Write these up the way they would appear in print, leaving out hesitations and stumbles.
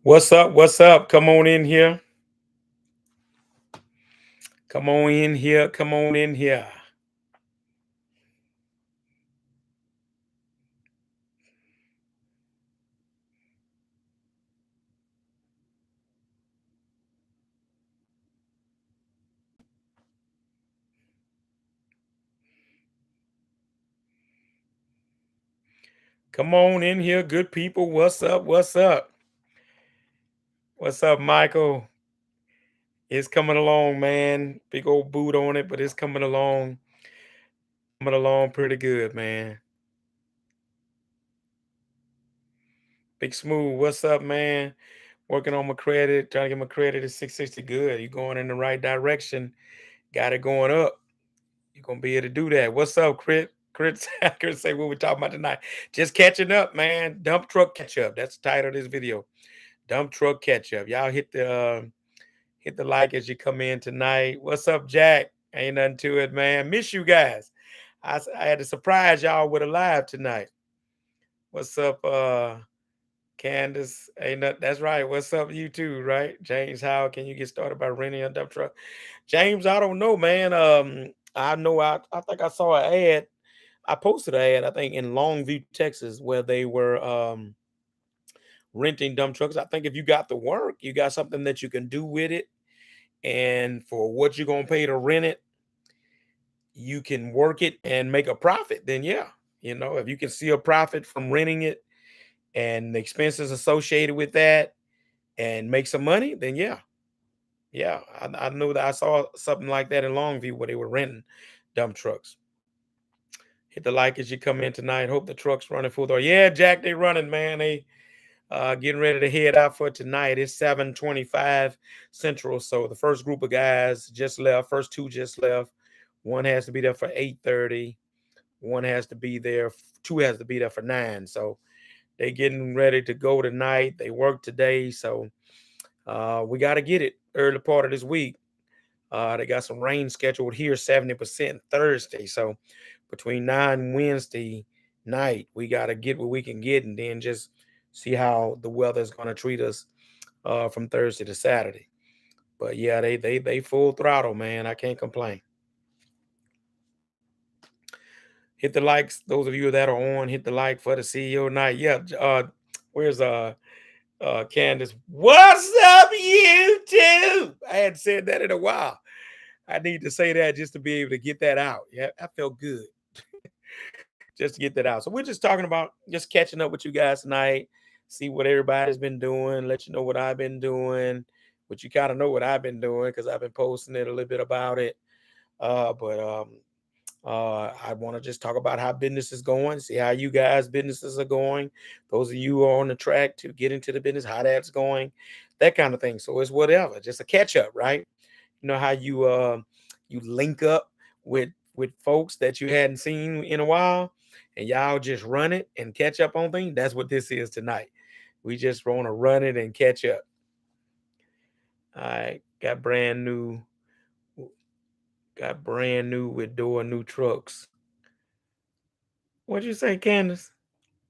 What's up? What's up? Come on in here. Come on in here. Come on in here. Come on in here, good people. What's up? What's up? What's up, Michael? It's coming along, man. Big old boot on it, but it's coming along. Coming along pretty good, man. Big Smooth, what's up, man? Working on my credit, trying to get my credit at 660 good. You going in the right direction. Got it going up. You're gonna be able to do that. What's up, Crit? Crit Crit say what we talking about tonight. Just catching up, man. Dump truck catch up. That's the title of this video. Dump truck catch up. Y'all hit the like as you come in tonight. What's up, Jack? Ain't nothing to it, man. Miss you guys. I had to surprise y'all with a live tonight. What's up, Candace? Ain't that that's right. What's up, you too, right? James, how can you get started by renting a dump truck? James, I don't know, man. I know I think I saw an ad. I posted an ad, I think, in Longview, Texas, where they were renting dump trucks. I think if you got the work, you got something that you can do with it, and for what you're gonna pay to rent it, you can work it and make a profit. Then yeah, if you can see a profit from renting it and the expenses associated with that and make some money, then yeah. Yeah, I know that I saw something like that in Longview where they were renting dump trucks. Hit the like as you come in tonight. Hope the truck's running full door. Yeah, Jack, they running, man. They getting ready to head out for tonight. It's 7:25 Central. So the first group of guys just left. First two just left. One has to be there for 8:30. One has to be there. Two has to be there for 9. So they getting ready to go tonight. They work today. So we got to get it early part of this week. They got some rain scheduled here, 70% Thursday. So between 9 Wednesday night, we got to get what we can get and then just see how the weather is going to treat us from Thursday to Saturday. But yeah, they full throttle, man. I can't complain. Hit the likes, those of you that are on, hit the like for the CEO night. Yeah, where's Candace? What's up, YouTube? I hadn't said that in a while. I need to say that just to be able to get that out. Yeah, I felt good just to get that out. So we're just talking about just catching up with you guys tonight, see what everybody's been doing, let you know what I've been doing, but you kind of know what I've been doing because I've been posting it a little bit about it. But I want to just talk about how business is going, see how you guys' businesses are going. Those of you who are on the track to get into the business, how that's going, that kind of thing. So it's whatever, just a catch up, right? You know how you link up with folks that you hadn't seen in a while, and y'all just run it and catch up on things. That's what this is tonight. We just want to run it and catch up. All right, got brand new with door new trucks. What'd you say, Candace?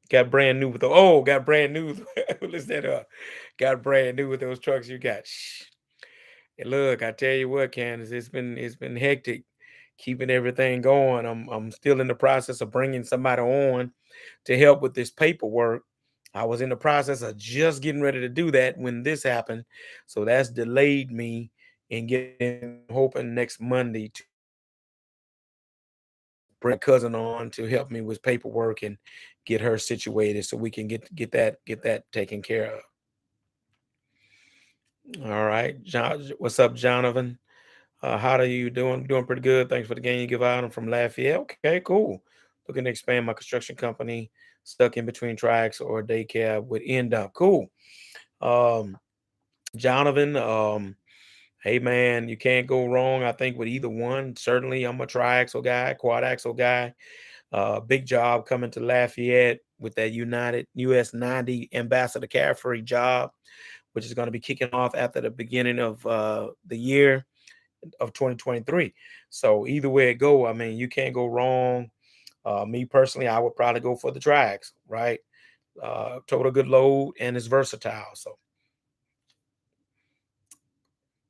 Got brand new with the got brand new. Listen that up. Got brand new with those trucks you got. Shh. And look, I tell you what, Candace, it's been hectic keeping everything going. I'm still in the process of bringing somebody on to help with this paperwork. I was in the process of just getting ready to do that when this happened, so that's delayed me in getting hoping next Monday to bring my cousin on to help me with paperwork and get her situated so we can get that taken care of. All right, John, what's up, Jonathan? How are you doing? Doing pretty good. Thanks for the game you give out. I'm from Lafayette. Okay, cool. Looking to expand my construction company, stuck in between tracks or daycare would end up. Cool. Um, Jonathan, hey man, you can't go wrong, I think, with either one. Certainly, I'm a triaxle guy, quad axle guy. Big job coming to Lafayette with that United US 90 Ambassador Carefree job, which is going to be kicking off after the beginning of the year of 2023. So either way it go, I mean, you can't go wrong. Me personally, I would probably go for the triax, right? Total good load and it's versatile. So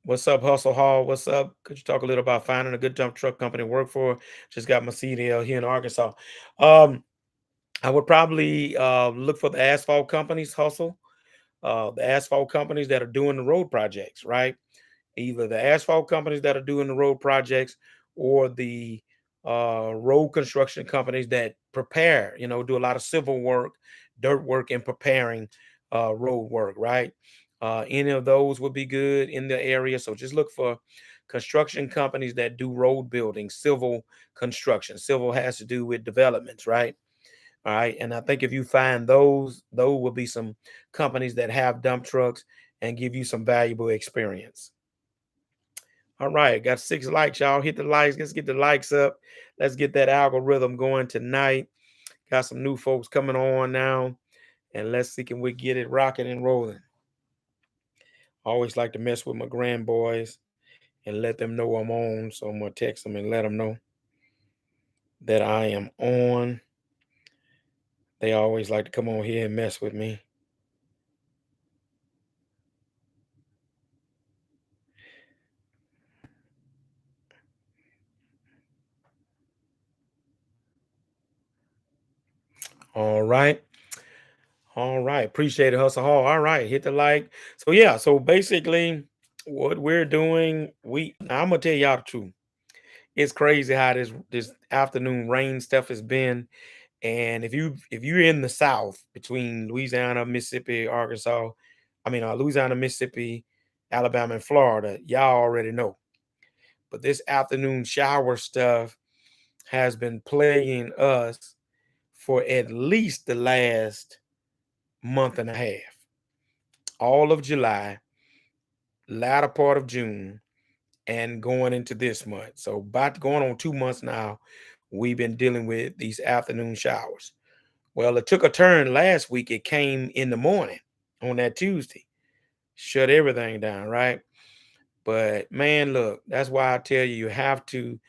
What's up, Hustle Hall? What's up? Could you talk a little about finding a good dump truck company to work for? Just got my CDL here in Arkansas. Um, I would probably look for the asphalt companies, Hustle, the asphalt companies that are doing the road projects, right? Either the asphalt companies that are doing the road projects or the road construction companies that prepare, do a lot of civil work, dirt work, and preparing road work, right? Any of those would be good in the area. So just look for construction companies that do road building, civil construction. Civil has to do with developments, right? All right. And I think if you find those will be some companies that have dump trucks and give you some valuable experience. All right, got 6 likes, y'all. Hit the likes. Let's get the likes up. Let's get that algorithm going tonight. Got some new folks coming on now, and let's see can we get it rocking and rolling. Always like to mess with my grandboys and let them know I'm on. So I'm gonna text them and let them know that I am on. They always like to come on here and mess with me. All right. All right. Appreciate it, Hustle Hall. All right. Hit the like. So yeah, so basically what we're doing, I'm gonna tell y'all the truth. It's crazy how this afternoon rain stuff has been. And if you're in the South between Louisiana, Mississippi, Arkansas, Louisiana, Mississippi, Alabama, and Florida, y'all already know. But this afternoon shower stuff has been plaguing us for at least the last month and a half. All of July, latter part of June, and going into this month. So about going on 2 months now, we've been dealing with these afternoon showers. Well, it took a turn last week. It came in the morning on that Tuesday, shut everything down, right? But man, look, that's why I tell you, you have to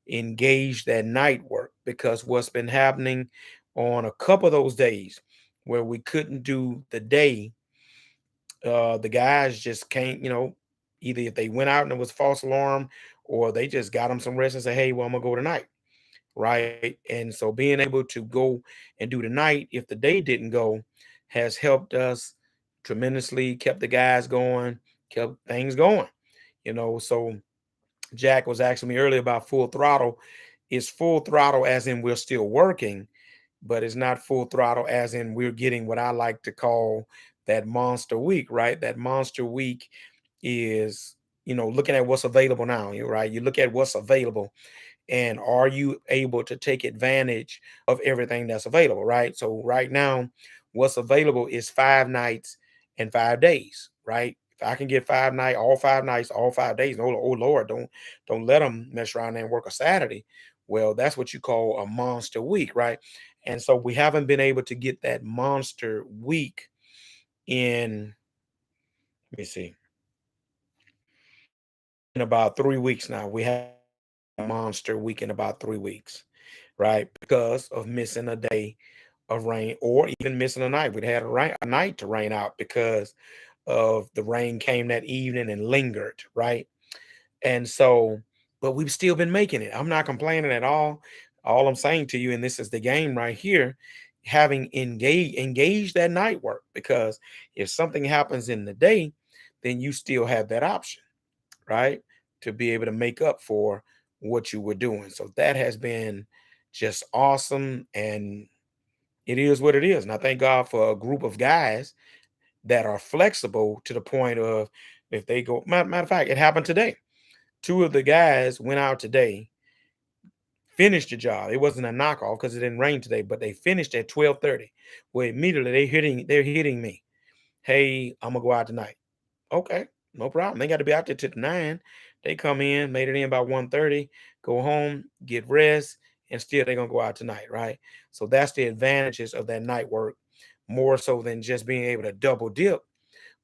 engage that night work because what's been happening on a couple of those days where we couldn't do the day, the guys just can't, either if they went out and it was false alarm or they just got them some rest and say, hey, well, I'm gonna go tonight, right? And so being able to go and do the night if the day didn't go has helped us tremendously, kept the guys going, kept things going, So Jack was asking me earlier about full throttle. Is full throttle as in we're still working, but it's not full throttle as in we're getting what I like to call that monster week, right? That monster week is, looking at what's available now, right? You look at what's available and are you able to take advantage of everything that's available, right? So right now what's available is 5 nights and 5 days, right? If I can get 5 night all 5 nights all 5 days, oh lord, don't let them mess around and work a Saturday. Well, that's what you call a monster week, right? And so we haven't been able to get that monster week in, let me see, in about 3 weeks now. We have a monster week in about 3 weeks, right? Because of missing a day of rain or even missing a night. We'd had a night to rain out because of the rain came that evening and lingered, right? And so, but we've still been making it. I'm not complaining at all. All I'm saying to you, and this is the game right here, having engage that night work because if something happens in the day, then you still have that option, right? To be able to make up for what you were doing. So that has been just awesome. And it is what it is. And I thank God for a group of guys that are flexible to the point of if they go, matter of fact, it happened today. Two of the guys went out today, finished the job. It wasn't a knockoff because it didn't rain today, but they finished at 12:30. Well, immediately they're hitting me. Hey, I'm gonna go out tonight. Okay, no problem. They got to be out there till 9. They come in, made it in by 1:30, go home, get rest, and still they're gonna go out tonight, right? So that's the advantages of that night work, more so than just being able to double dip.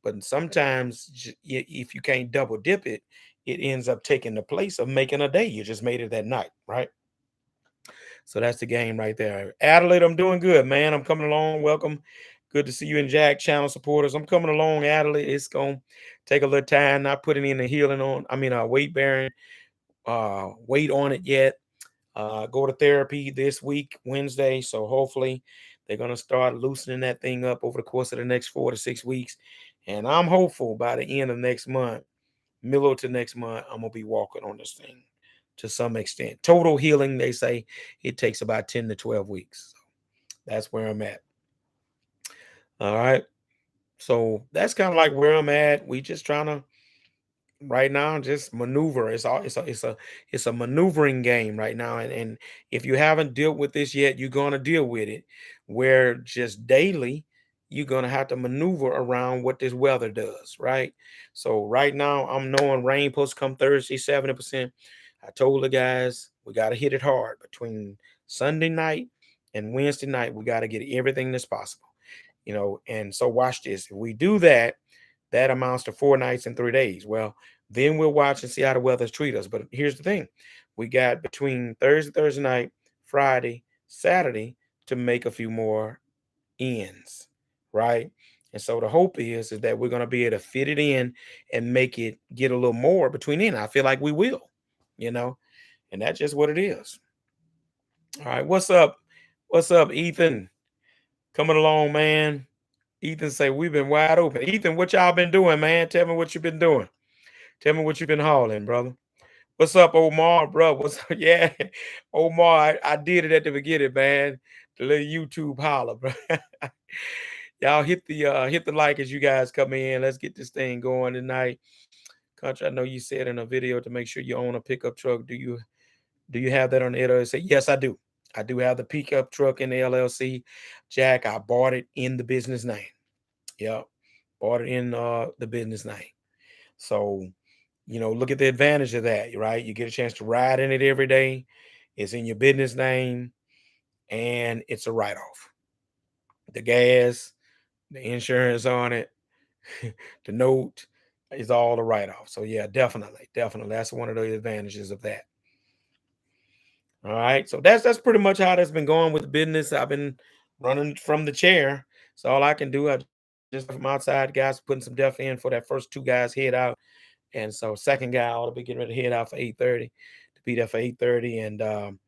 But sometimes if you can't double dip it, it ends up taking the place of making a day. You just made it that night, right? So that's the game right there. Adelaide, I'm doing good, man. I'm coming along. Welcome. Good to see you and Jack, channel supporters. I'm coming along, Adelaide. It's going to take a little time, not putting in the healing on, weight bearing, weight on it yet. Go to therapy this week, Wednesday. So hopefully they're going to start loosening that thing up over the course of the next 4 to 6 weeks. And I'm hopeful by the end of next month, middle to next month, I'm going to be walking on this thing to some extent. Total healing, they say it takes about 10 to 12 weeks. So that's where I'm at. All right. So that's kind of like where I'm at. We just trying to right now just maneuver. It's a maneuvering game right now. And if you haven't dealt with this yet, you're gonna deal with it. Where just daily you're gonna have to maneuver around what this weather does, right? So right now I'm knowing rain supposed to come Thursday, 70%. I told the guys we gotta hit it hard between Sunday night and Wednesday night. We gotta get everything that's possible, and so watch this. If we do that, that amounts to 4 nights and 3 days. Well, then we'll watch and see how the weather's treat us. But here's the thing: we got between Thursday night, Friday, Saturday to make a few more ends, right? And so the hope is that we're gonna be able to fit it in and make it get a little more between then. I feel like we will, you know, and that's just what it is. All right, what's up? What's up, Ethan? Coming along, man. Ethan say we've been wide open. Ethan, what y'all been doing, man? Tell me what you've been doing. Tell me what you've been hauling, brother. What's up, Omar, bro? What's up? Yeah, Omar, I did it at the beginning, man. The little YouTube holler, bro. Y'all hit the like as you guys come in. Let's get this thing going tonight. Country, I know you said in a video to make sure you own a pickup truck. Do you have that on the LLC? Yes, I do. I do have the pickup truck in the LLC. Jack, I bought it in the business name. Yep. Bought it in the business name. So, look at the advantage of that, right? You get a chance to ride in it every day. It's in your business name and it's a write-off. The gas, the insurance on it, the note is all the write-off. So yeah, definitely, definitely. That's one of the advantages of that. All right. So that's pretty much how that's been going with the business. I've been running from the chair. So all I can do, I just from outside, guys putting some def in for that first two guys head out. And so second guy ought to be getting ready to head out for 8:30 to be there for 8:30. And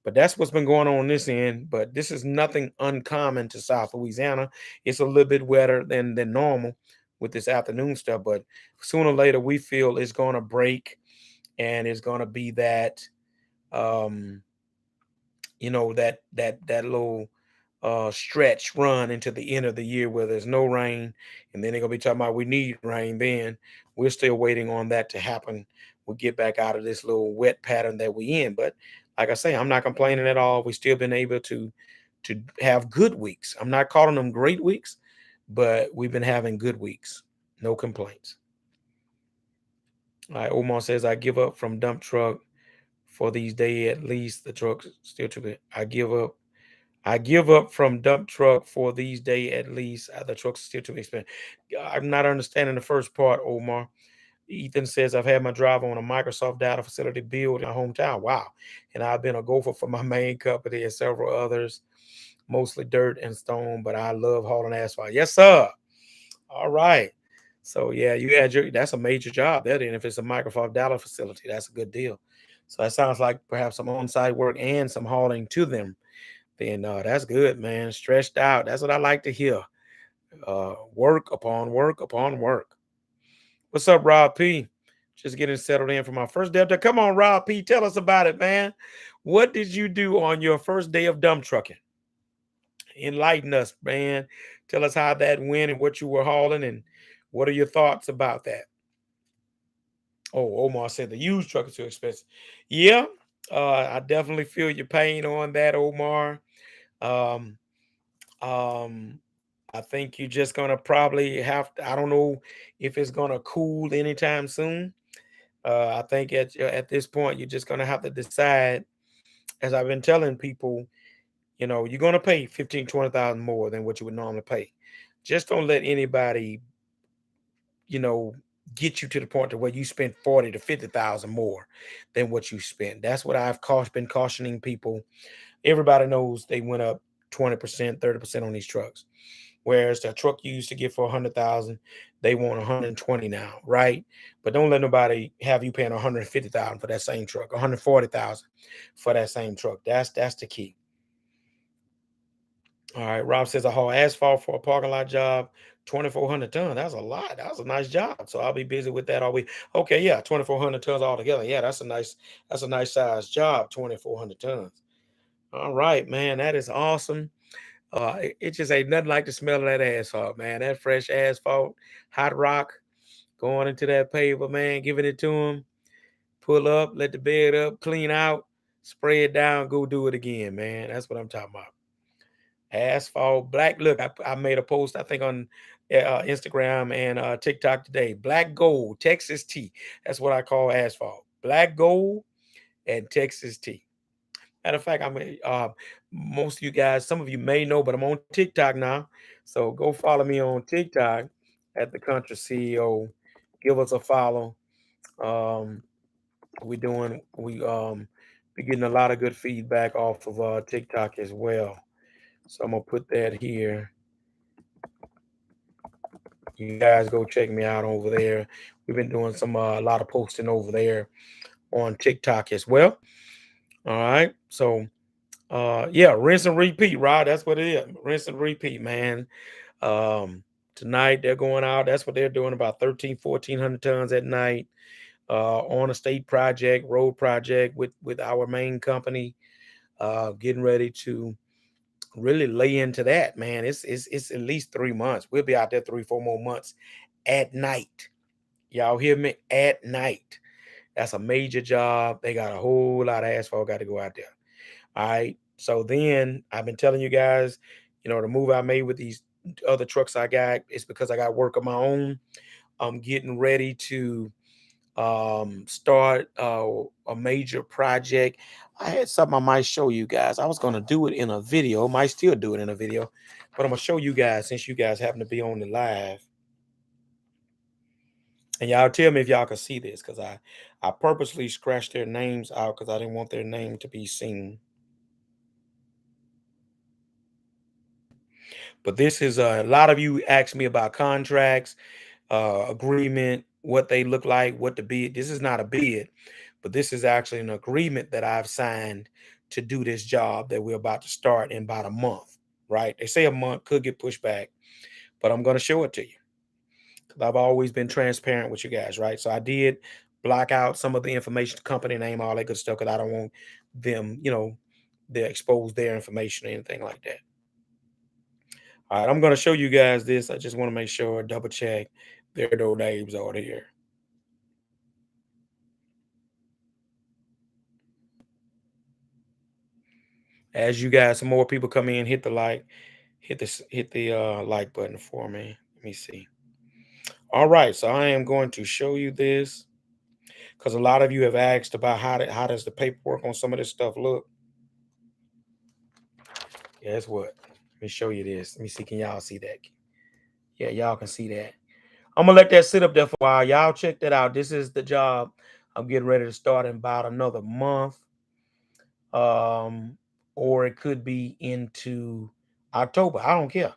but that's what's been going on this end. But this is nothing uncommon to South Louisiana. It's a little bit wetter than normal with this afternoon stuff. But sooner or later, we feel it's going to break, and it's going to be that um that little stretch run into the end of the year where there's no rain, and then they're gonna be talking about we need rain. Then we're still waiting on that to happen. We'll get back out of this little wet pattern that we in. But like I say, I'm not complaining at all. We still been able to have good weeks. I'm not calling them great weeks, but we've been having good weeks. No complaints. All right, Omar says I give up from dump truck for these days at least. The truck's still too big. I give up from dump truck for these days at least. The truck's still too expensive. I'm not understanding the first part, Omar. Ethan says I've had my driver on a Microsoft data facility build in my hometown. Wow. And I've been a gopher for my main company and several others, mostly dirt and stone, but I love hauling asphalt. Yes, sir. All right. So yeah, that's a major job there. Then if it's a Microsoft data facility, that's a good deal. So that sounds like perhaps some on-site work and some hauling to them. Then that's good, man. Stretched out. That's what I like to hear. Work upon work upon work. What's up, Rob P? Just getting settled in for my first day of Come on, Rob P. Tell us about it, man. What did you do on your first day of dump trucking? Enlighten us, man. Tell us how that went and what you were hauling and what are your thoughts about that? Oh, Omar said the used truck is too expensive. Yeah, I definitely feel your pain on that, Omar. Um, Um, I think you're just gonna probably have to, I don't know if it's gonna cool anytime soon. I think at this point you're just gonna have to decide, as I've been telling people, you're gonna pay 15, 20,000 more than what you would normally pay. Just don't let anybody, you know, get you to the point to where you spend 40 to 50,000 more than what you spent. That's what been cautioning people. Everybody knows they went up 20%, 30% on these trucks. Whereas the truck you used to get for 100,000, they want 120 now, right? But don't let nobody have you paying 150,000 for that same truck, 140,000 for that same truck. That's the key. All right, Rob says I haul asphalt for a parking lot job, 2,400 tons. That's a lot. That was a nice job. So I'll be busy with that all week. Okay, yeah, 2,400 tons altogether. Yeah, that's a nice size job, 2,400 tons. All right, man, that is awesome. It just ain't nothing like the smell of that asphalt, man. That fresh asphalt, hot rock going into that paver, man, giving it to them. Pull up, let the bed up, clean out, spray it down, go do it again, man. That's what I'm talking about. Asphalt black. Look, I made a post, I think, on Instagram and TikTok today. Black gold, Texas tea. That's what I call asphalt. Black gold and Texas tea. Matter of fact, most of you guys, some of you may know, but I'm on TikTok now. So go follow me on TikTok at the Country CEO. Give us a follow. Um, we getting a lot of good feedback off of TikTok as well. So I'm gonna put that here. You guys go check me out over there. We've been doing a lot of posting over there on TikTok as well. All right. So yeah, rinse and repeat, Rod. That's what it is. Rinse and repeat, man. Tonight they're going out. That's what they're doing, about 1,400 tons at night. On a state project, road project with our main company. Getting ready to really lay into that, man. It's at least 3 months. We'll be out there 3, 4 more months at night. Y'all hear me? At night. That's a major job. They got a whole lot of asphalt got to go out there. All right. So then I've been telling you guys, the move I made with these other trucks I got is because I got work of my own. I'm getting ready to start a major project. I had something I might show you guys. I was going to do it in a video, might still do it in a video, but I'm going to show you guys since you guys happen to be on the live. And y'all tell me if y'all can see this, because I purposely scratched their names out because I didn't want their name to be seen. But this is a lot of you asked me about contracts, agreement, what they look like, what the bid. This is not a bid, but this is actually an agreement that I've signed to do this job that we're about to start in about a month, right? They say a month, could get pushed back, but I'm going to show it to you because I've always been transparent with you guys, right? So I did block out some of the information, the company name, all that good stuff, because I don't want them, to expose their information or anything like that. All right, I'm going to show you guys this. I just want to make sure, double check there are no names on here. As you guys, some more people come in, hit the like, hit the like button for me. Let me see. All right, so I am going to show you this because a lot of you have asked about how does the paperwork on some of this stuff look. Guess what? Let me show you this. Let me see. Can y'all see that? Yeah, y'all can see that. I'm gonna let that sit up there for a while. Y'all check that out. This is the job I'm getting ready to start in about another month. Or it could be into October. I don't care.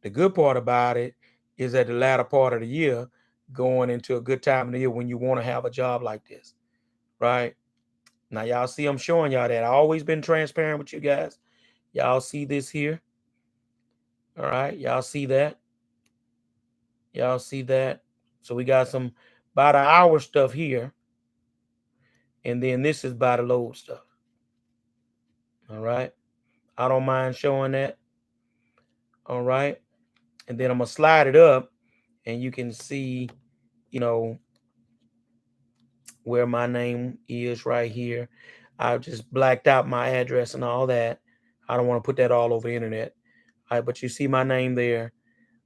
The good part about it is at the latter part of the year, going into a good time of the year when you want to have a job like this, right? Now, y'all see, I'm showing y'all that. I always been transparent with you guys. Y'all see this here. All right. Y'all see that. Y'all see that. So we got some by the hour stuff here. And then this is by the load stuff. All right. I don't mind showing that. All right. And then I'm going to slide it up and you can see, where my name is right here. I just blacked out my address and all that. I don't want to put that all over the internet. All right, but you see my name there.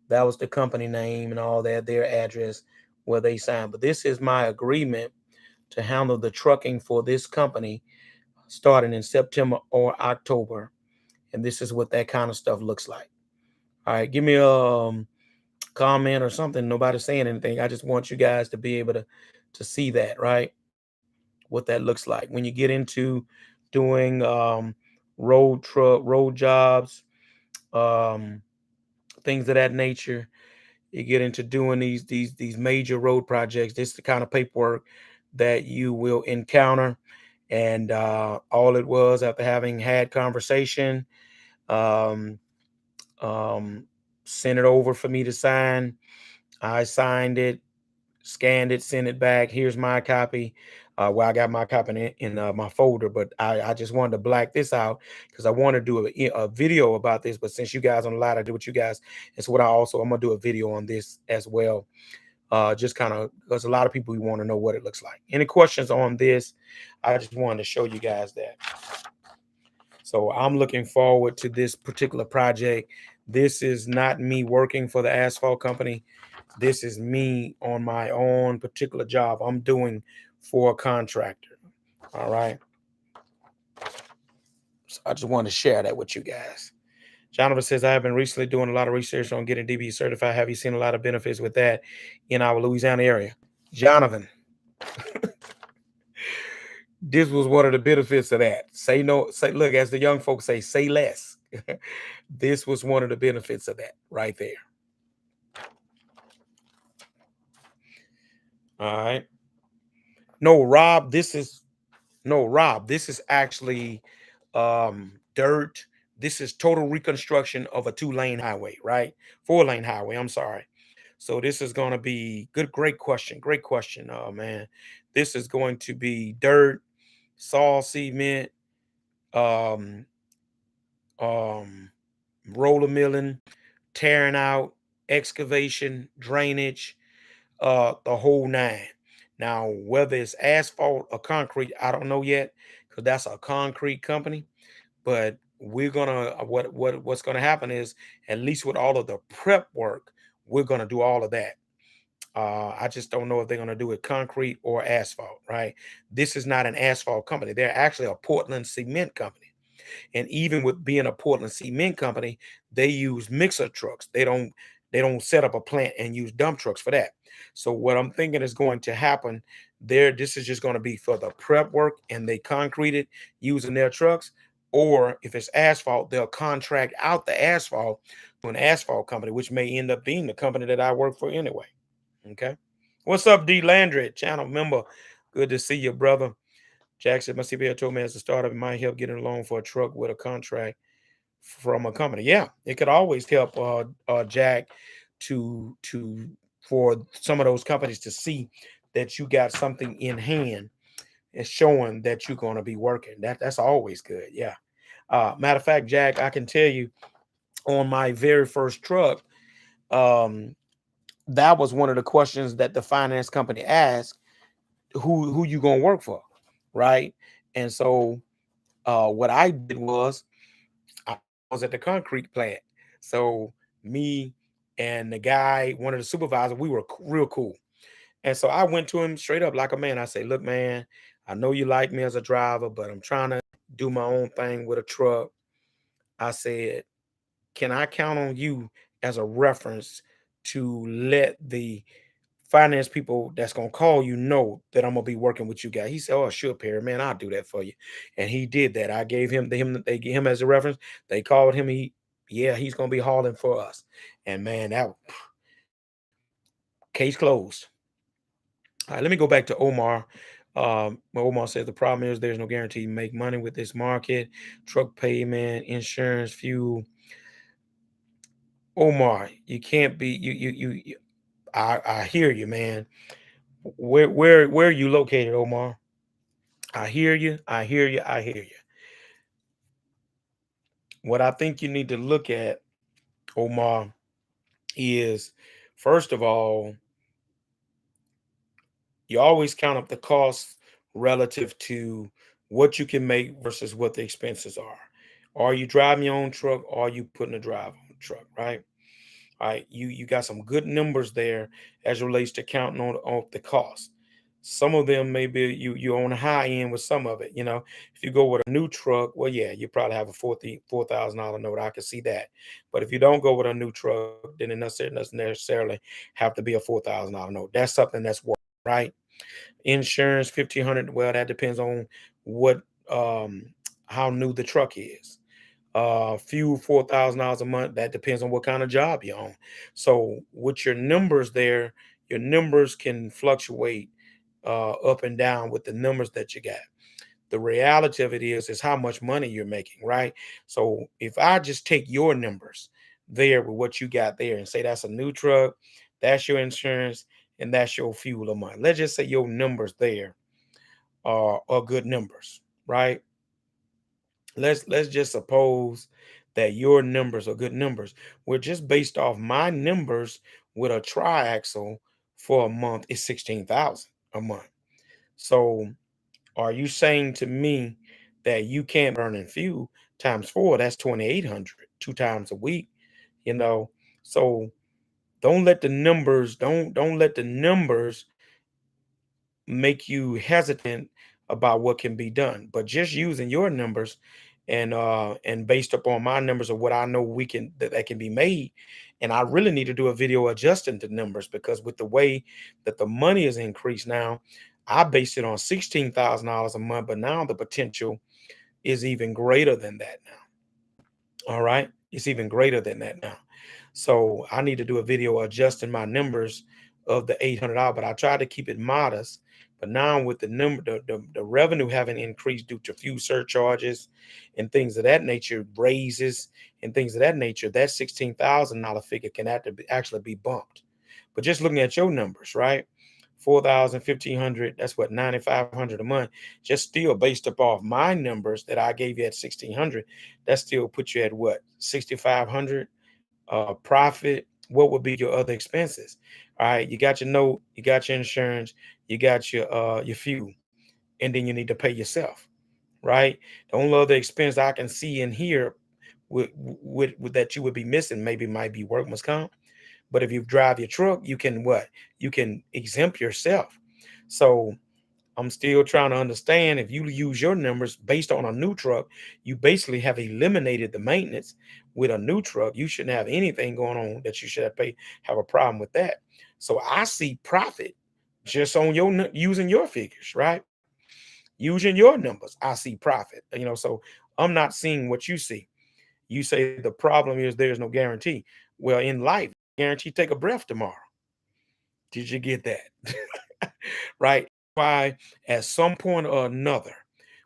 That was the company name and all that, their address where they signed. But this is my agreement to handle the trucking for this company starting in September or October. And this is what that kind of stuff looks like. All right, give me a comment or something. Nobody's saying anything. I just want you guys to be able to see that, right? What that looks like when you get into doing road jobs, um, things of that nature. You get into doing these major road projects. This is the kind of paperwork that you will encounter. And all it was, after having had conversation, um, um, sent it over for me to sign. I signed it, scanned it, sent it back. Here's my copy. Well, I got my copy in my folder, but I just wanted to black this out because I want to do a video about this. But since you guys on the line, I do with you guys. It's what I'm gonna do a video on this as well. Just kind of because a lot of people want to know what it looks like. Any questions on this? I just wanted to show you guys that. So I'm looking forward to this particular project. This is not me working for the asphalt company. This is me on my own particular job I'm doing for a contractor. All right. So I just want to share that with you guys. Jonathan says, I have been recently doing a lot of research on getting DB certified. Have you seen a lot of benefits with that in our Louisiana area? Jonathan, this was one of the benefits of that. Say no, say, look, as the young folks say less. This was one of the benefits of that right there. All right. No, Rob, this is actually dirt. This is total reconstruction of a 2-lane highway, right? 4-lane highway. I'm sorry. So this is going to be good. Great question. Great question. Oh man, this is going to be dirt, saw cement, um, um, roller milling, tearing out, excavation, drainage, the whole nine. Now, whether it's asphalt or concrete, I don't know yet because that's a concrete company. But we're gonna what's gonna happen is, at least with all of the prep work, we're gonna do all of that. I just don't know if they're gonna do it concrete or asphalt, right? This is not an asphalt company. They're actually a Portland cement company. And even with being a Portland cement company, they use mixer trucks. They don't set up a plant and use dump trucks for that. So what I'm thinking is going to happen there, this is just going to be for the prep work and they concrete it using their trucks. Or if it's asphalt, they'll contract out the asphalt to an asphalt company, which may end up being the company that I work for anyway. Okay. What's up, D Landry, channel member? Good to see you, brother. Jackson, my CPA told me as a startup, it might help getting a loan for a truck with a contract from a company. Yeah, it could always help Jack to for some of those companies to see that you got something in hand and showing that you're going to be working. That's always good. Yeah. Matter of fact, Jack, I can tell you on my very first truck, um, that was one of the questions that the finance company asked, who you gonna work for, right? And so what I did was I was at the concrete plant. So me and the guy, one of the supervisors, we were real cool. And so I went to him straight up like a man. I say, look, man, I know you like me as a driver, but I'm trying to do my own thing with a truck. I said, can I count on you as a reference to let the finance people that's gonna call you know that I'm gonna be working with you guys? He said, "Oh, sure, Perry, man, I'll do that for you." And he did that. I gave they gave him as a reference. They called him. Yeah, he's gonna be hauling for us. And man, that case closed. All right, let me go back to Omar. Omar says the problem is there's no guarantee you make money with this market, truck payment, insurance, fuel. Omar, you can't be I hear you, man. Where are you located, Omar? I hear you. I hear you. I hear you. What I think you need to look at, Omar, is first of all, you always count up the costs relative to what you can make versus what the expenses are. Are you driving your own truck? Or are you putting a drive on the truck, right? All right, you got some good numbers there as it relates to counting on the cost. Some of them maybe you're on the high end with some of it. If you go with a new truck, well, yeah, you probably have a $4,000 note. I can see that. But if you don't go with a new truck, then it doesn't necessarily have to be a $4,000 note. That's something that's worth, right? Insurance 1,500. Well, that depends on what how new the truck is. few $4,000 a month. That depends on what kind of job you're on. So with your numbers there, your numbers can fluctuate up and down with the numbers that you got. The reality of it is how much money you're making, right? So if I just take your numbers there with what you got there and say that's a new truck, that's your insurance, and that's your fuel a month. Let's just say your numbers there are good numbers, right? Let's just suppose that your numbers are good numbers. We're just based off my numbers with a triaxle for a month is 16,000 a month. So are you saying to me that you can't burn in fuel times four? That's 2,800, 2 times a week, you know. So don't let the numbers make you hesitant about what can be done. But just using your numbers and based upon my numbers of what I know we can that can be made. And I really need to do a video adjusting the numbers because with the way that the money is increased now, I based it on $16,000 a month, but now the potential is even greater than that now. All right. It's even greater than that now. So I need to do a video adjusting my numbers of the $800, but I try to keep it modest. But now with the number, the revenue having increased due to fuel surcharges and things of that nature, raises and things of that nature, that $16,000 figure can actually be bumped. But just looking at your numbers, right? 4,000, 1,500, that's what, 9,500 a month, just still based up off my numbers that I gave you at 1,600, that still puts you at what, 6,500 profit. What would be your other expenses? All right, you got your note, you got your insurance, you got your fuel, and then you need to pay yourself, right? The only other expense I can see in here with that you would be missing maybe might be workman's comp. But if you drive your truck, you can what? You can exempt yourself. So I'm still trying to understand if you use your numbers based on a new truck, you basically have eliminated the maintenance with a new truck. You shouldn't have anything going on that you should have a problem with that. So I see profit just on using your figures, right? Using your numbers, I see profit. So I'm not seeing what you see. You say the problem is there's no guarantee. Well, in life, guarantee take a breath tomorrow. Did you get that? Right? Why, at some point or another,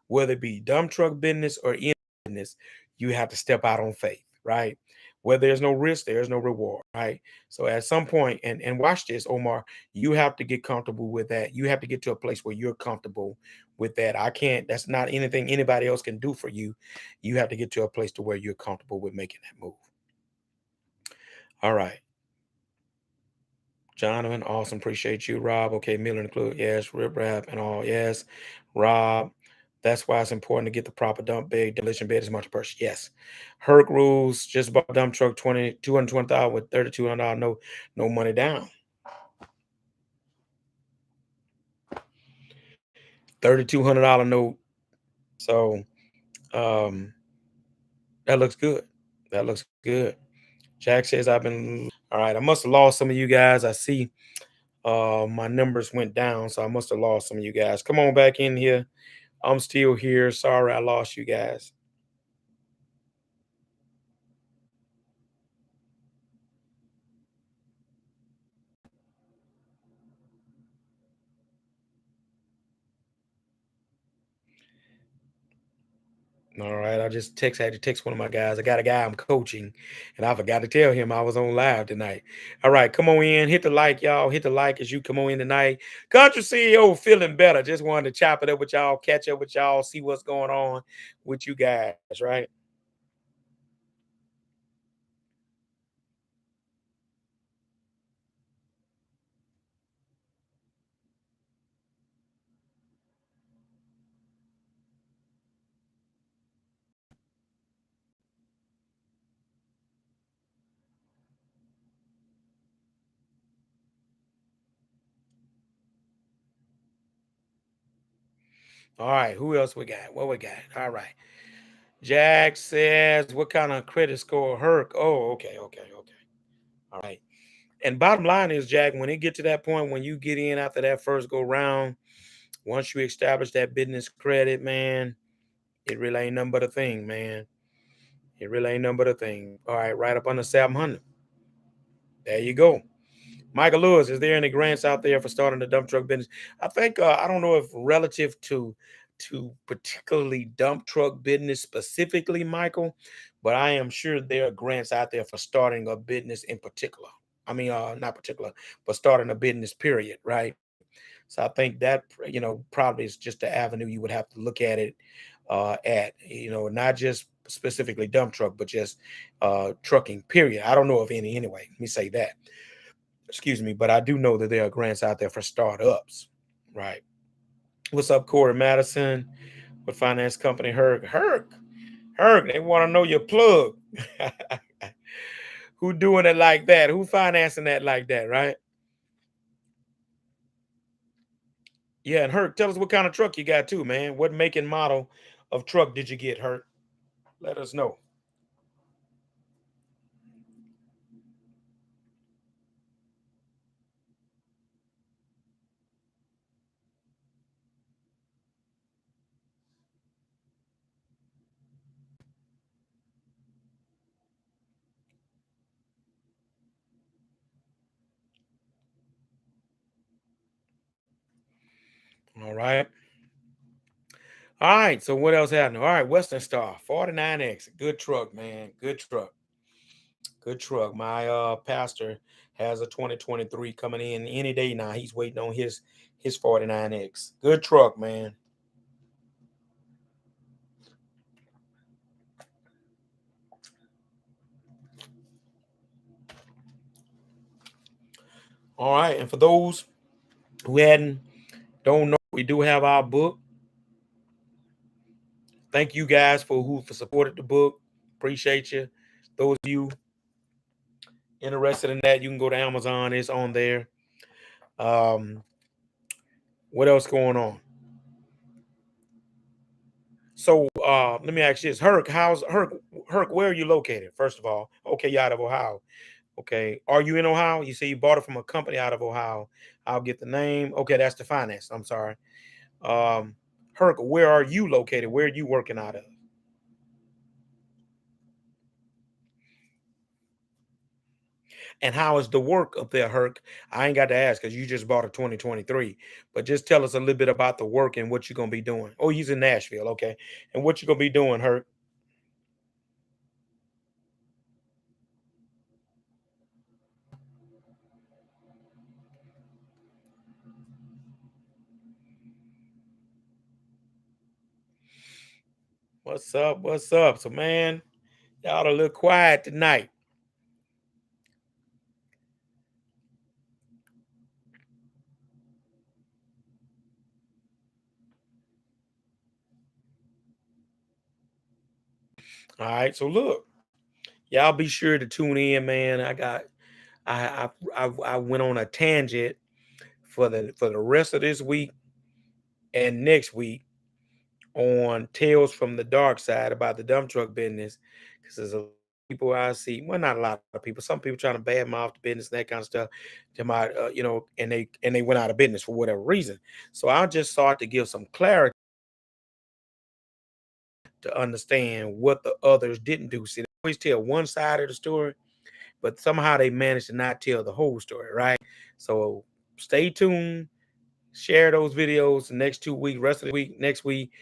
whether it be dump truck business or in business, you have to step out on faith, right? Where there's no risk, there's no reward, right? So at some point, and watch this, Omar, you have to get comfortable with that. You have to get to a place where you're comfortable with that. I can't, that's not anything anybody else can do for you. You have to get to a place to where you're comfortable with making that move. All right. Jonathan, awesome. Appreciate you. Rob, okay. Miller include, yes. Rip Rap and all, yes. Rob, that's why it's important to get the proper dump bag. Demolition bed is much purchase. Yes. Herc rules, just bought a dump truck 220,000 with 3,200, no money down. $3,200 note. So um that looks good. That looks good. Jack says I've been all right. I must have lost some of you guys. I see my numbers went down, so I must have lost some of you guys. Come on back in here. I'm still here. Sorry I lost you guys. All right. Had to text one of my guys. I got a guy I'm coaching, and I forgot to tell him I was on live tonight. All right, come on in. Hit the like, y'all. Hit the like as you come on in tonight. Country CEO feeling better. Just wanted to chop it up with y'all, catch up with y'all, see what's going on with you guys, right? All right, who else we got? What we got? All right. Jack says, what kind of credit score Herc? Oh, okay, okay, okay. All right. And bottom line is, Jack, when it get to that point, when you get in after that first go round, once you establish that business credit, man, it really ain't nothing but a thing, man. It really ain't nothing but a thing. All right, right up under 700. There you go. Michael Lewis, is there any grants out there for starting a dump truck business? I think I don't know if relative to particularly dump truck business specifically, Michael, but I am sure there are grants out there for starting a business in particular. I mean, not particular, but starting a business period, right? So I think that probably is just the avenue you would have to look at it at, not just specifically dump truck, but just trucking period. I don't know of any anyway. Let me say that. Excuse me, but I do know that there are grants out there for startups, right? What's up, Corey Madison? With finance company Herc. They want to know your plug. Who doing it like that? Who financing that like that, right? Yeah, and Herc, tell us what kind of truck you got too, man. What make and model of truck did you get, Herc? Let us know. All right. All right. So what else happened? All right, Western Star 49X. Good truck, man. Good truck. Good truck. My pastor has a 2023 coming in any day now. He's waiting on his 49X. Good truck, man. All right. And for those who hadn't don't know, we do have our book. Thank you guys for supported the book. Appreciate you. Those of you interested in that, you can go to Amazon. It's on there. Um, what else going on? So let me ask you this. Herc, where are you located? First of all. Okay, you're out of Ohio. Okay. Are you in Ohio? You say you bought it from a company out of Ohio. I'll get the name. Okay, that's the finance. I'm sorry. Um, Herc, where are you located? Where are you working out of? And how is the work up there, Herc? I ain't got to ask because you just bought a 2023. But just tell us a little bit about the work and what you're gonna be doing. Oh, he's in Nashville, okay. And what you're gonna be doing, Herc. What's up? What's up? So man, y'all a little quiet tonight. All right. So look, y'all be sure to tune in, man. I went on a tangent for the rest of this week and next week on Tales from the Dark Side about the dump truck business. Because there's a lot of people I see, well, not a lot of people, some people trying to badmouth the business and that kind of stuff to my and they went out of business for whatever reason. So I just sought to give some clarity to understand what the others didn't do. See, they always tell one side of the story, but somehow they managed to not tell the whole story, right? So stay tuned, share those videos the next 2 weeks, rest of the week, next week,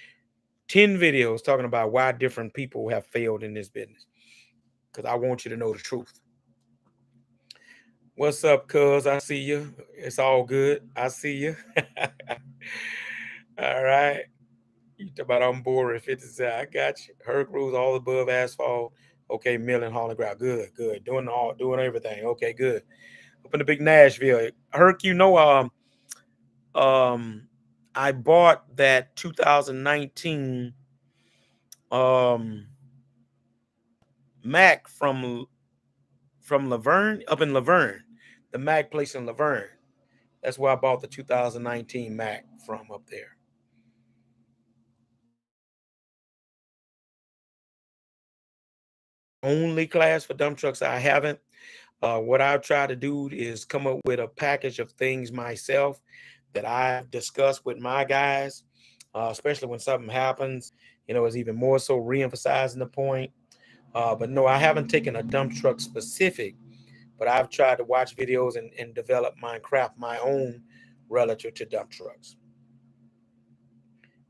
10 videos talking about why different people have failed in this business. Because I want you to know the truth. What's up, cuz? I see you. It's all good. I see you. All right. You talk about I'm bored at 50 cent. I got you. Herc rules all above asphalt. Okay, milling, hauling ground. Good, good. Doing everything. Okay, good. Up in the big Nashville. Herc, um I bought that 2019 um Mac from Laverne, up in Laverne, the Mac place in Laverne. That's where I bought the 2019 Mac from up there. Only class for dump trucks I haven't. What I've tried to do is come up with a package of things myself that I've discussed with my guys, especially when something happens. It's even more so re-emphasizing the point. But no, I haven't taken a dump truck specific, but I've tried to watch videos and develop craft my own relative to dump trucks.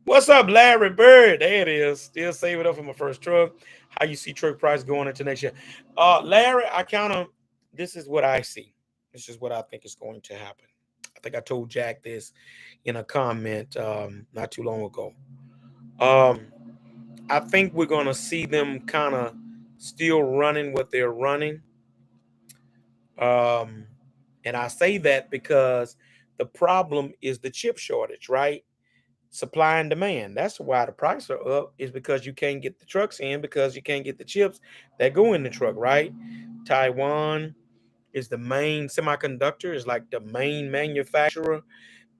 What's up, Larry Bird? There it is. Still saving up for my first truck. How you see truck price going into next year? Larry, I kind of this is what I see. This is what I think is going to happen. I think I told Jack this in a comment not too long ago. Um, I think we're gonna see them kind of still running what they're running. Um, and I say that because the problem is the chip shortage, right? Supply and demand. That's why the prices are up, is because you can't get the trucks in because you can't get the chips that go in the truck, right? Taiwan is the main semiconductor, is like the main manufacturer.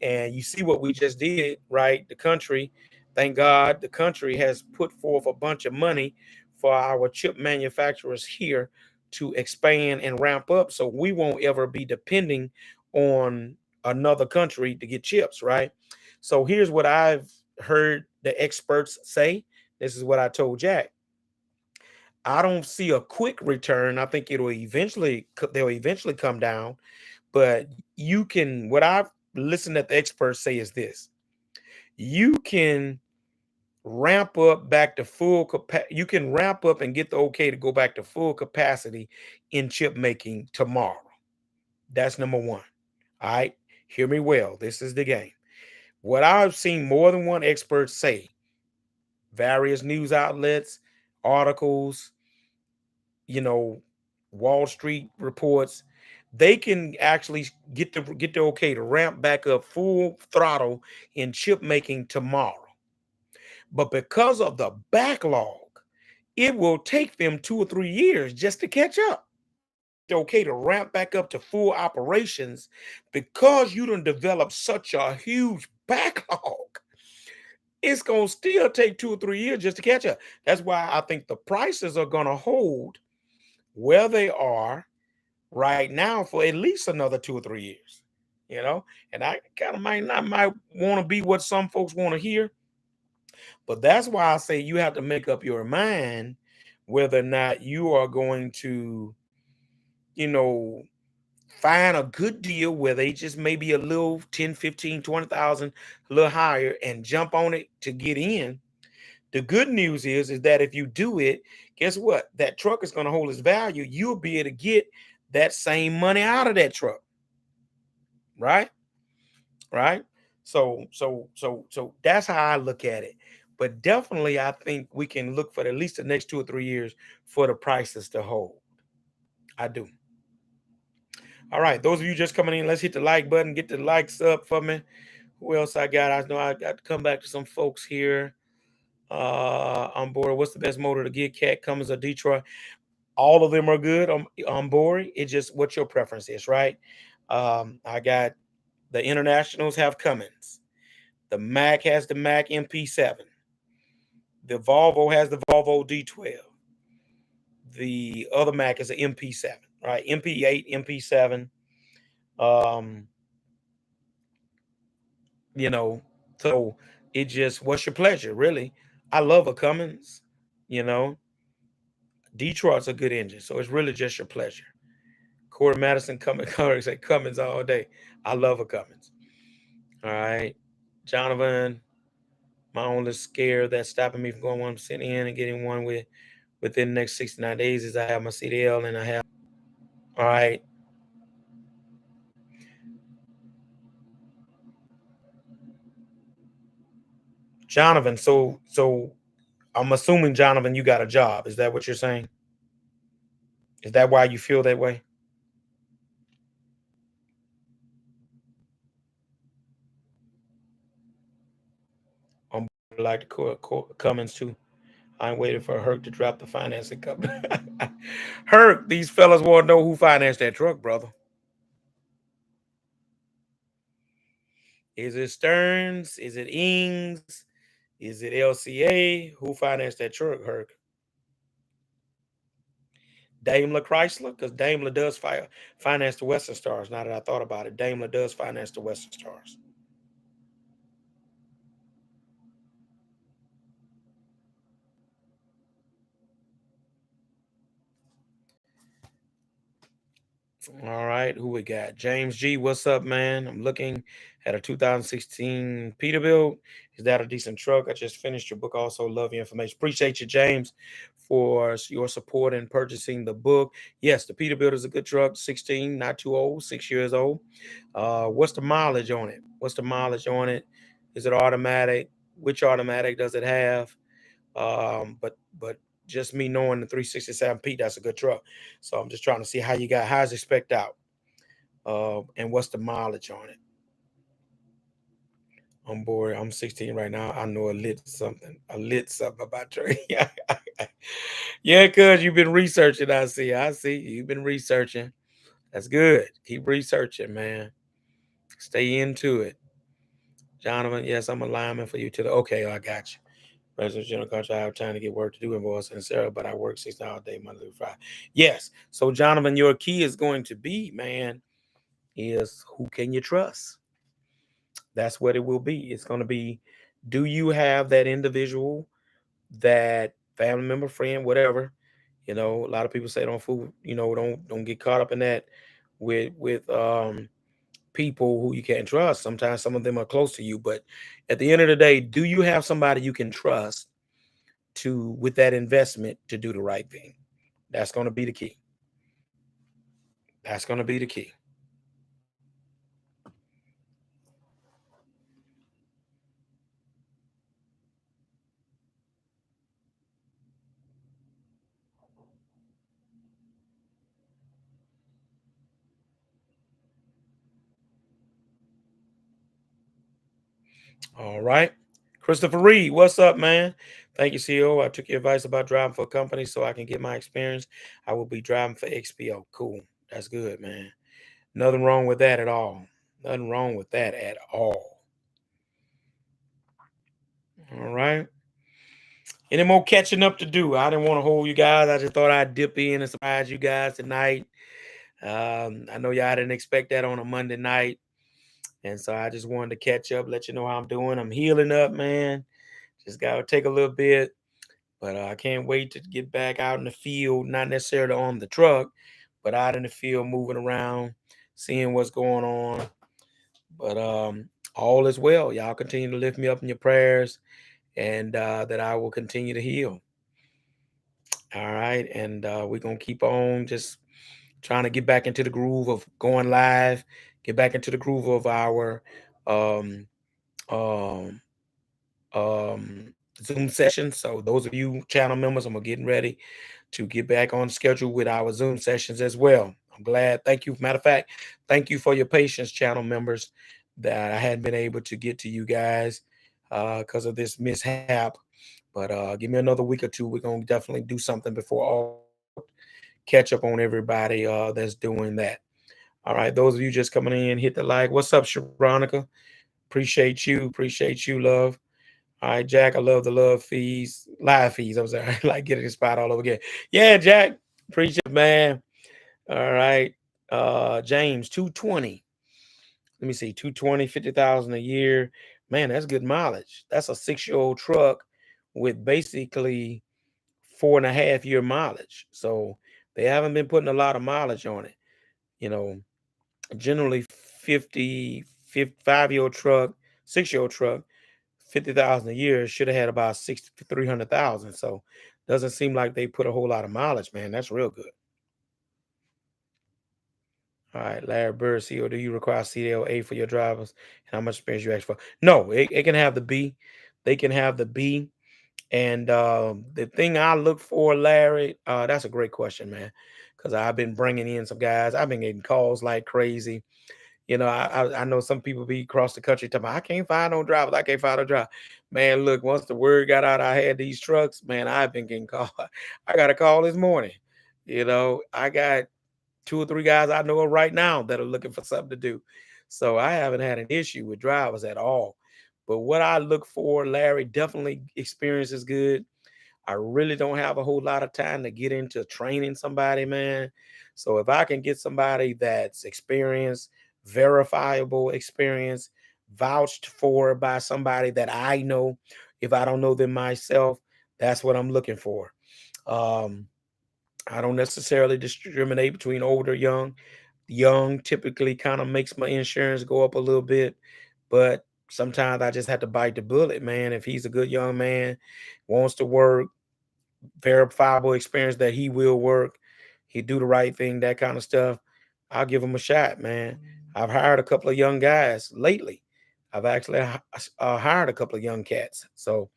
And you see what we just did, right? The country, thank God, the country has put forth a bunch of money for our chip manufacturers here to expand and ramp up so we won't ever be depending on another country to get chips, right? So here's what I've heard the experts say. This is what I told Jack. I don't see a quick return. I think they'll eventually come down, but you can what I've listened at the experts say is this: you can ramp up back to full capacity. You can ramp up and get the okay to go back to full capacity in chip making tomorrow. That's number one. All right, hear me well. This is the game. What I've seen more than one expert say, various news outlets, articles, you know, Wall Street reports, they can actually get the okay to ramp back up full throttle in chip making tomorrow. But because of the backlog, it will take them 2 or 3 years just to catch up. Okay to ramp back up to full operations because you done developed such a huge backlog. It's gonna still take 2 or 3 years just to catch up. That's why I think the prices are gonna hold where they are right now for at least another 2 or 3 years. You know, and I kind of might want to be what some folks want to hear, but that's why I say you have to make up your mind whether or not you are going to, you know, find a good deal where they just maybe a little 10, 15, 20,000, a little higher and jump on it to get in. The good news is that if you do it, guess what? That truck is going to hold its value. You'll be able to get that same money out of that truck, right? Right? So that's how I look at it. But definitely, I think we can look for at least the next 2 or 3 years for the prices to hold. I do. All right, those of you just coming in, let's hit the like button, get the likes up for me. Who else I got? I know I got to come back to some folks here. On board. What's the best motor to get? Cat, Cummins, or Detroit? All of them are good on board. It's just what your preference is, right? I got the internationals have Cummins. The Mac has the Mac MP7. The Volvo has the Volvo D12. The other Mac is an MP7, right? MP8, MP7. Um, you know, so it just what's your pleasure, really? I love a Cummins, you know. Detroit's a good engine, so it's really just your pleasure. Corey Madison Cummins, say Cummins all day. I love a Cummins. All right. Jonathan, my only scare that's stopping me from going 1% in and getting one within the next 69 days is I have my CDL and I have all right. Jonathan, so I'm assuming Jonathan, you got a job. Is that what you're saying? Is that why you feel that way? I'm like the Cummins too. I'm waiting for Herc to drop the financing company. Herc, these fellas want to know who financed that truck, brother. Is it Stearns? Is it Ings? Is it LCA? Who financed that truck, Herc? Daimler Chrysler? Because Daimler does finance the Western Stars. Now that I thought about it, Daimler does finance the Western Stars. All right, who we got? James G. What's up, man? I'm looking at a 2016 Peterbilt. Is that a decent truck? I just finished your book. Also, love your information. Appreciate you, James, for your support in purchasing the book. Yes, the Peterbilt is a good truck. 16, not too old, 6 years old. What's the mileage on it? What's the mileage on it? Is it automatic? Which automatic does it have? But just me knowing the 367P, that's a good truck. So I'm just trying to see how you got how's it spec out, and what's the mileage on it. On board, I'm 16 right now. I know a lit something about truck. Yeah, yeah, cuz you've been researching. I see you've been researching. That's good. Keep researching, man. Stay into it. Jonathan, yes, I'm a lineman for you to the okay, I got you. President General Contract, I have time to get work to do in Boston and Sarah, but I work 6 hours a day, Monday through Friday. Yes. So, Jonathan, your key is going to be, man, is who can you trust? That's what it will be. It's going to be, do you have that individual, that family member, friend, whatever? You know, a lot of people say don't fool, don't get caught up in that with people who you can't trust. Sometimes some of them are close to you, but at the end of the day, do you have somebody you can trust to with that investment to do the right thing? That's going to be the key. That's going to be the key. All right. Christopher Reed, what's up, man? Thank you, CEO. I took your advice about driving for a company so I can get my experience. I will be driving for XPO. Cool. That's good, man. Nothing wrong with that at all. Nothing wrong with that at all. All right. Any more catching up to do? I didn't want to hold you guys. I just thought I'd dip in and surprise you guys tonight. I know y'all didn't expect that on a Monday night. And so I just wanted to catch up, let you know how I'm doing. I'm healing up, man. Just got to take a little bit. But I can't wait to get back out in the field, not necessarily on the truck, but out in the field, moving around, seeing what's going on. But all is well. Y'all continue to lift me up in your prayers, and that I will continue to heal. All right. And we're going to keep on just trying to get back into the groove of going live, get back into the groove of our um, um, Zoom sessions. So those of you channel members, I'm getting ready to get back on schedule with our Zoom sessions as well. I'm glad. Thank you. Matter of fact, thank you for your patience, channel members, that I hadn't been able to get to you guys because of this mishap. But give me another week or two. We're gonna definitely do something before all catch up on everybody that's doing that. All right, those of you just coming in, hit the like. What's up, Sharonica? Appreciate you. Appreciate you, love. All right, Jack. I love the love fees, live fees. I'm sorry, like getting the spot all over again. Yeah, Jack. Appreciate it, man. All right. James, 220. Let me see, 220, 50,000 a year. Man, that's good mileage. That's a 6-year-old truck with basically 4.5 year mileage. So they haven't been putting a lot of mileage on it. You know, generally 50, 5-year-old truck, 6-year-old truck, 50,000 a year should have had about 60 to 300,000. So doesn't seem like they put a whole lot of mileage, man. That's real good. All right, Larry Bird, CEO, do you require CDLA for your drivers? And how much experience you ask for? No, it can have the B. They can have the B. And the thing I look for, Larry, that's a great question, man. Because I've been bringing in some guys. I've been getting calls like crazy. You know, I know some people be across the country talking about, I can't find no drivers. I can't find no driver. Man, look, once the word got out, I had these trucks. Man, I've been getting called. I got a call this morning. You know, I got 2 or 3 guys I know of right now that are looking for something to do. So I haven't had an issue with drivers at all. But what I look for, Larry, definitely experience is good. I really don't have a whole lot of time to get into training somebody, man. So if I can get somebody that's experienced, verifiable experience, vouched for by somebody that I know, if I don't know them myself, that's what I'm looking for. Um, I don't necessarily discriminate between old or young. young typically kind of makes my insurance go up a little bit, but sometimes I just have to bite the bullet, man. If he's a good young man, wants to work, verifiable experience that he will work, he do the right thing, that kind of stuff, I'll give him a shot, man. I've hired a couple of young guys lately. I've actually hired a couple of young cats. So,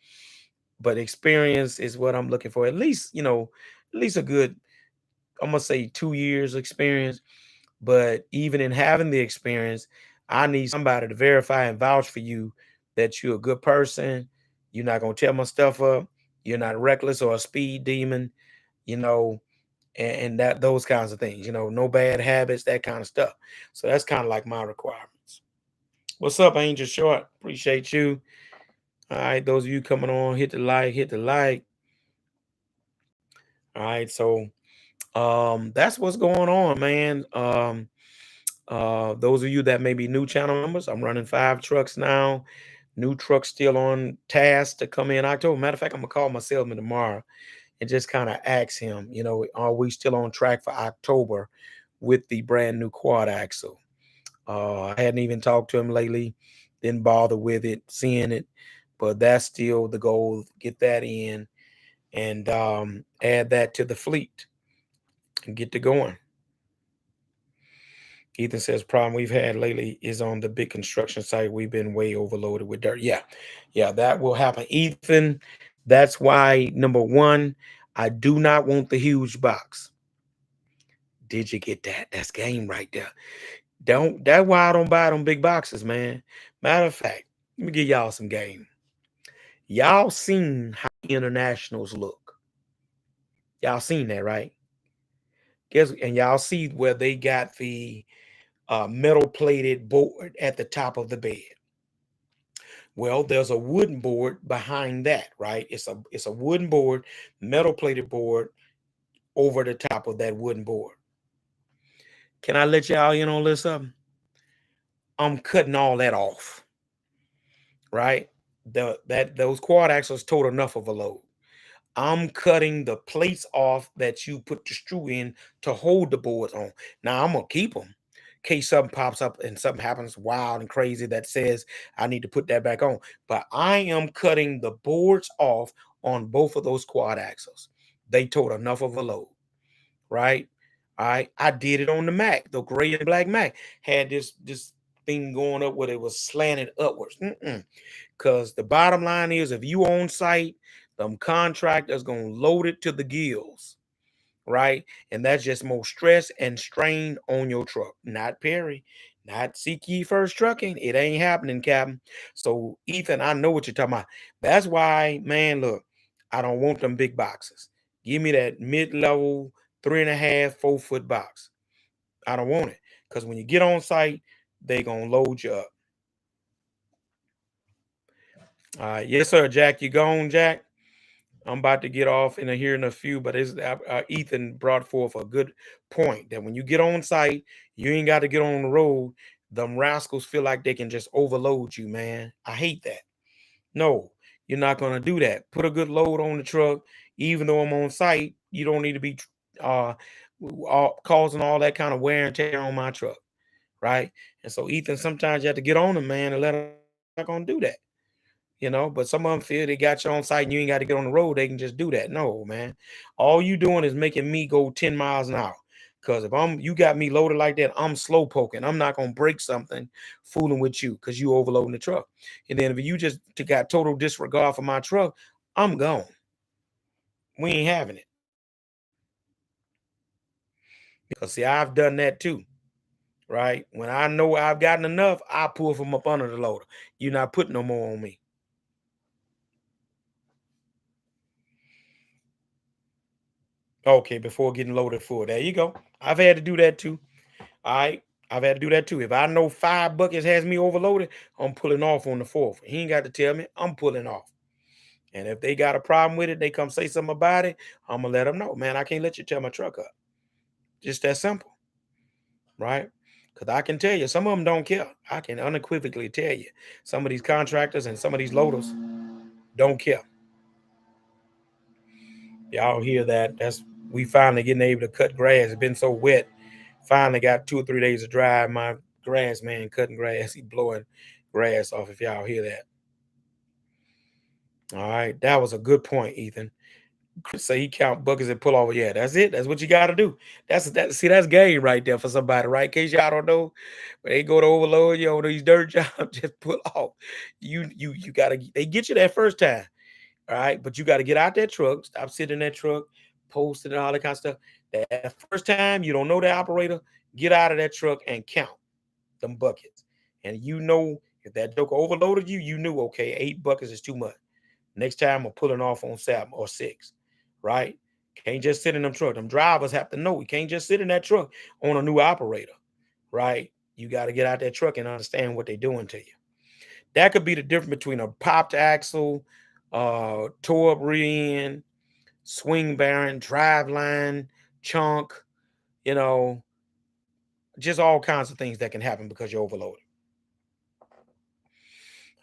but experience is what I'm looking for. At least, at least a good, I'm gonna say 2 years experience. But even in having the experience, I need somebody to verify and vouch for you that you're a good person. You're not gonna tear my stuff up. You're not reckless or a speed demon, you know, and that those kinds of things, no bad habits, that kind of stuff. So that's kind of like my requirements. What's up, Angel Short? Appreciate you. All right, those of you coming on, hit the like, hit the like. All right, so that's what's going on, man. Those of you that may be new channel members, I'm running 5 trucks now. New truck still on task to come in October. Matter of fact, I'm gonna call my salesman tomorrow and just kind of ask him, are we still on track for October with the brand new quad axle? I hadn't even talked to him lately, didn't bother with it, seeing it, but that's still the goal. Get that in and add that to the fleet and get to going. Ethan says, problem we've had lately is on the big construction site. We've been way overloaded with dirt. Yeah, that will happen. Ethan, that's why, number one, I do not want the huge box. Did you get that? That's game right there. That's why I don't buy them big boxes, man. Matter of fact, let me give y'all some game. Y'all seen how internationals look. Y'all seen that, right? And y'all see where they got the metal plated board at the top of the bed. Well, there's a wooden board behind that, right? It's a wooden board, metal plated board over the top of that wooden board. Can I let y'all in on this something? I'm cutting all that off, right? Those quad axles tote enough of a load. I'm cutting the plates off that you put the screw in to hold the boards on. Now I'm gonna keep them in case something pops up and something happens wild and crazy that says I need to put that back on. But I am cutting the boards off on both of those quad axles. They tote enough of a load, right? I did it on the Mac. The gray and black Mac had this thing going up where it was slanted upwards. Because the bottom line is, if you on site, them contractors gonna load it to the gills, right? And that's just more stress and strain on your truck. Not Perry, not Seek Ye First Trucking. It ain't happening, Captain. So Ethan, I know what you're talking about. That's why, man, look, I don't want them big boxes. Give me that mid-level 3.5, 4 foot box. I don't want it. Because when you get on site, they gonna load you up. Yes, sir, Jack. You gone, Jack? I'm about to get off in here in a few, but Ethan brought forth a good point that when you get on site, you ain't got to get on the road. Them rascals feel like they can just overload you, man. I hate that. No, you're not gonna do that. Put a good load on the truck. Even though I'm on site, you don't need to be uh causing all that kind of wear and tear on my truck, right? And so Ethan, sometimes you have to get on them, man, and let them not gonna do that. But some of them feel they got you on site and you ain't got to get on the road. They can just do that. No, man. All you doing is making me go 10 miles an hour. Because if you got me loaded like that, I'm slow poking. I'm not gonna break something fooling with you because you overloading the truck. And then if you just got total disregard for my truck, I'm gone. We ain't having it. Because see, I've done that too. Right? When I know I've gotten enough, I pull from up under the loader. You're not putting no more on me. Okay, before getting loaded full. There you go. I've had to do that too. All right. I've had to do that too. If I know 5 buckets has me overloaded, I'm pulling off on the fourth. He ain't got to tell me. I'm pulling off. And if they got a problem with it, they come say something about it. I'm gonna let them know, man. I can't let you tear my truck up. Just that simple, right? Because I can tell you, some of them don't care. I can unequivocally tell you, some of these contractors and some of these loaders don't care. Y'all hear that? We finally getting able to cut grass. It's been so wet Finally got 2 or 3 days of drive. My grass man cutting grass. He blowing grass off. If y'all hear that. All right, that was a good point, Ethan. Chris say he count buckets and pull over. Yeah, that's it. That's what you got to do. That's that. See, that's game right there for somebody, right? In case y'all don't know, when they go to overload you on these dirt jobs, just pull off. You gotta. They get you that first time, all right. But you got to get out that truck, stop sitting in that truck, posting and all that kind of stuff. That first time you don't know the operator, get out of that truck and count them buckets. And you know if that joker overloaded you, you knew okay, 8 buckets is too much. Next time I'm pulling off on 7 or 6, right? Can't just sit in them truck. Them drivers have to know. You can't just sit in that truck on a new operator, right? You got to get out that truck and understand what they're doing to you. That could be the difference between a popped axle, tore up rear end, swing bearing, drive line, chunk, you know, just all kinds of things that can happen because you're overloaded.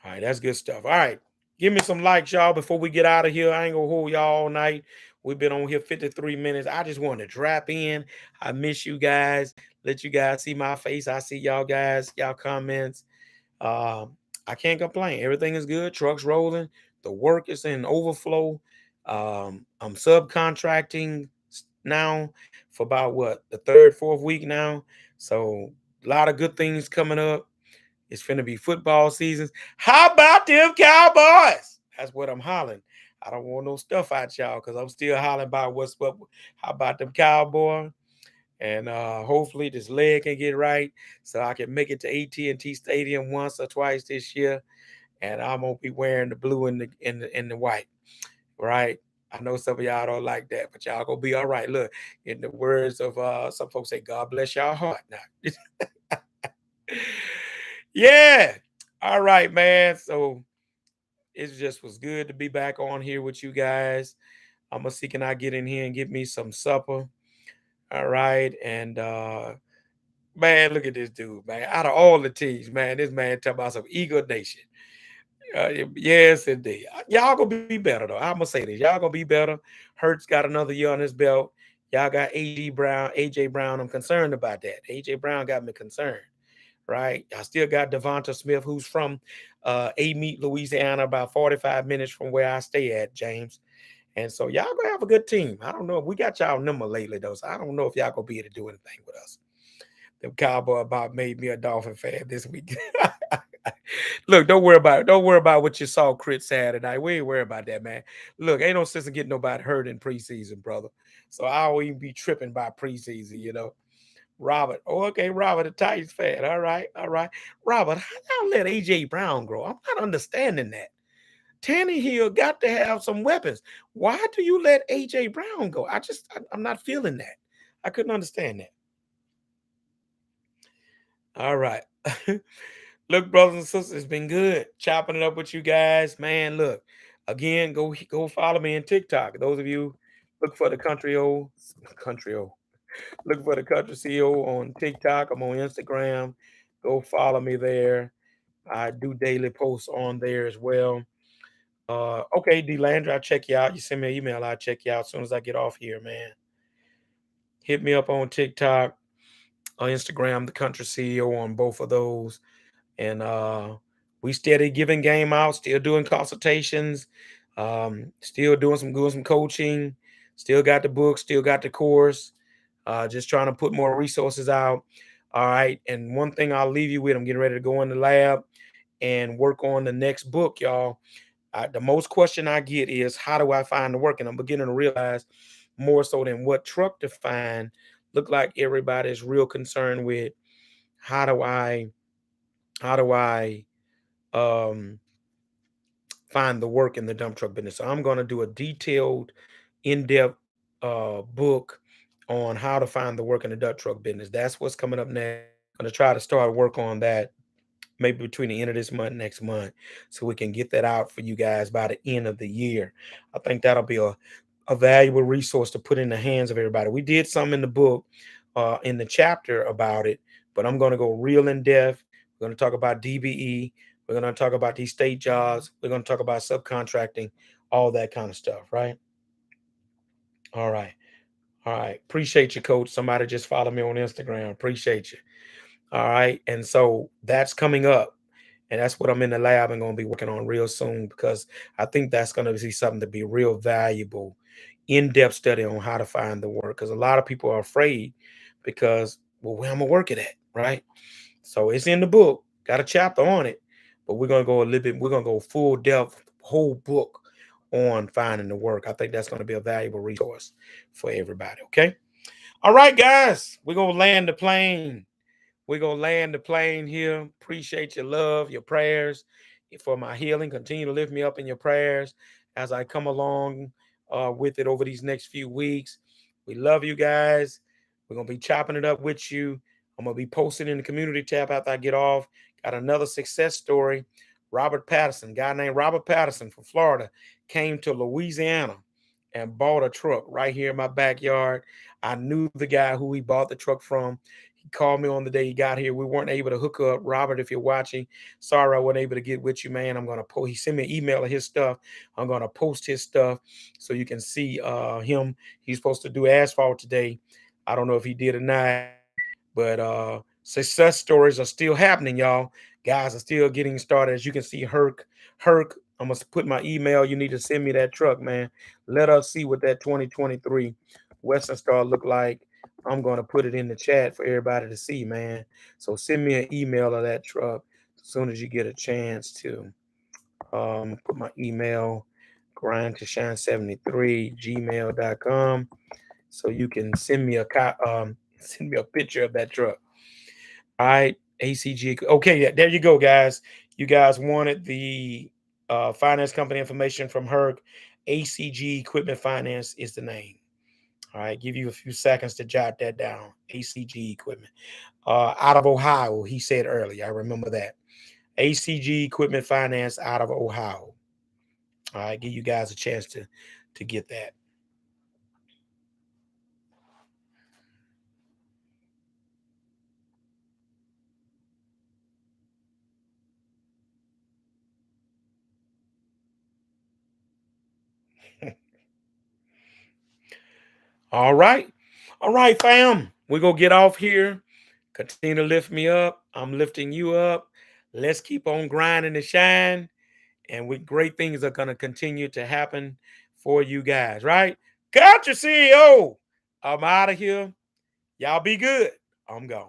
All right, that's good stuff. All right, give me some likes, y'all, before we get out of here. I ain't gonna hold y'all all night. We've been on here 53 minutes. I just wanted to drop in. I miss you guys. Let you guys see my face. I see y'all guys, y'all comments. I can't complain. Everything is good. Trucks rolling. The work is in overflow. I'm subcontracting now for about what, the third, fourth week now. So a lot of good things coming up. It's finna be football seasons. How about them Cowboys? That's what I'm hollering. I don't want no stuff out y'all because I'm still hollering about what's what. How about them Cowboys? And hopefully this leg can get right so I can make it to AT&T Stadium once or twice this year. And I'm gonna be wearing the blue and the white, right? I know some of y'all don't like that, but y'all gonna be all right. Look, in the words of some folks say, God bless y'all heart. Now, yeah. All right, man. So it just was good to be back on here with you guys. I'm gonna see can I get in here and get me some supper. All right. And man, look at this dude, man. Out of all the teams, man, this man talking about some Eagle Nation. Yes, indeed. Y'all gonna be better though. I'm gonna say this. Y'all gonna be better. Hurts got another year on his belt. Y'all got AJ Brown. I'm concerned about that. AJ Brown got me concerned, right? I still got Devonta Smith, who's from Amite, Louisiana, about 45 minutes from where I stay at, James. And so y'all gonna have a good team. I don't know if we got y'all number lately though, so I don't know if y'all gonna be able to do anything with us. The Cowboy about made me a Dolphin fan this week. Look, don't worry about it. Don't worry about what you saw Crit Saturday. We ain't worry about that, man. Look, ain't no sense in getting nobody hurt in preseason, brother. So I don't even be tripping by preseason, you know. Robert. Oh, okay, Robert, the Titans fan. All right, all right. Robert, how y'all let AJ Brown grow? I'm not understanding that. Tannehill got to have some weapons. Why do you let AJ Brown go? I'm not feeling that. I couldn't understand that. All right. Look, brothers and sisters, it's been good chopping it up with you guys. Man, look, again, go follow me in TikTok. Those of you look for the country o, look for the country CEO on TikTok. I'm on Instagram. Go follow me there. I do daily posts on there as well. Okay, D Landry, I'll check you out. You send me an email, I'll check you out as soon as I get off here, man. Hit me up on TikTok, on Instagram, the country CEO on both of those. And we steady giving game out, still doing consultations, still doing some coaching, still got the book, still got the course, just trying to put more resources out. All right. And one thing I'll leave you with, I'm getting ready to go in the lab and work on the next book, y'all. The most question I get is how do I find the work? And I'm beginning to realize more so than what truck to find. Look like everybody's real concerned with how do I how do I um, find the work in the dump truck business. So I'm going to do a detailed, in-depth book on how to find the work in the dump truck business. That's what's coming up next. I'm going to try to start work on that maybe between the end of this month, next month, so we can get that out for you guys by the end of the year. I think that'll be a valuable resource to put in the hands of everybody. We did some in the book, in the chapter about it, but I'm going to go real in depth. We're going to talk about DBE. We're going to talk about these state jobs. We're going to talk about subcontracting, all that kind of stuff, right? All right. All right. Appreciate you, coach. Somebody just followed me on Instagram. Appreciate you. All right. And so that's coming up. And that's what I'm in the lab and going to be working on real soon because I think that's going to be something to be real valuable, in-depth study on how to find the work. Because a lot of people are afraid because, well, where I'm going to work it at, right? So it's in the book, got a chapter on it, but we're going to go a little bit, we're going to go full depth, whole book on finding the work. I think that's going to be a valuable resource for everybody. Okay. All right, guys, we're going to land the plane. We're going to land the plane here. Appreciate your love, your prayers for my healing. Continue to lift me up in your prayers as I come along with it over these next few weeks. We love you guys. We're going to be chopping it up with you. I'm going to be posting in the community tab after I get off. Got another success story. Robert Patterson, guy named Robert Patterson from Florida, came to Louisiana and bought a truck right here in my backyard. I knew the guy who he bought the truck from. He called me on the day he got here. We weren't able to hook up. Robert, if you're watching, sorry I wasn't able to get with you, man. I'm gonna post. He sent me an email of his stuff. I'm gonna post his stuff so you can see him. He's supposed to do asphalt today. I don't know if he did or not, but success stories are still happening, y'all. Guys are still getting started. As you can see, Herc. I'm gonna put my email. You need to send me that truck, man. Let us see what that 2023 Western Star look like. I'm gonna put it in the chat for everybody to see, man. So send me an email of that truck as soon as you get a chance to. Put my email, grind to shine73 gmail.com, so you can send me send me a picture of that truck. All right, ACG. Okay, yeah, there you go, guys. You guys wanted the finance company information from Herc. ACG Equipment Finance is the name. All right, give you a few seconds to jot that down. ACG Equipment. Out of Ohio, he said earlier. I remember that. ACG Equipment Finance out of Ohio. All right, give you guys a chance to get that. All right. All right, fam. We're going to get off here. Continue to lift me up. I'm lifting you up. Let's keep on grinding to shine. And with great things are going to continue to happen for you guys, right? Got your CEO. I'm out of here. Y'all be good. I'm gone.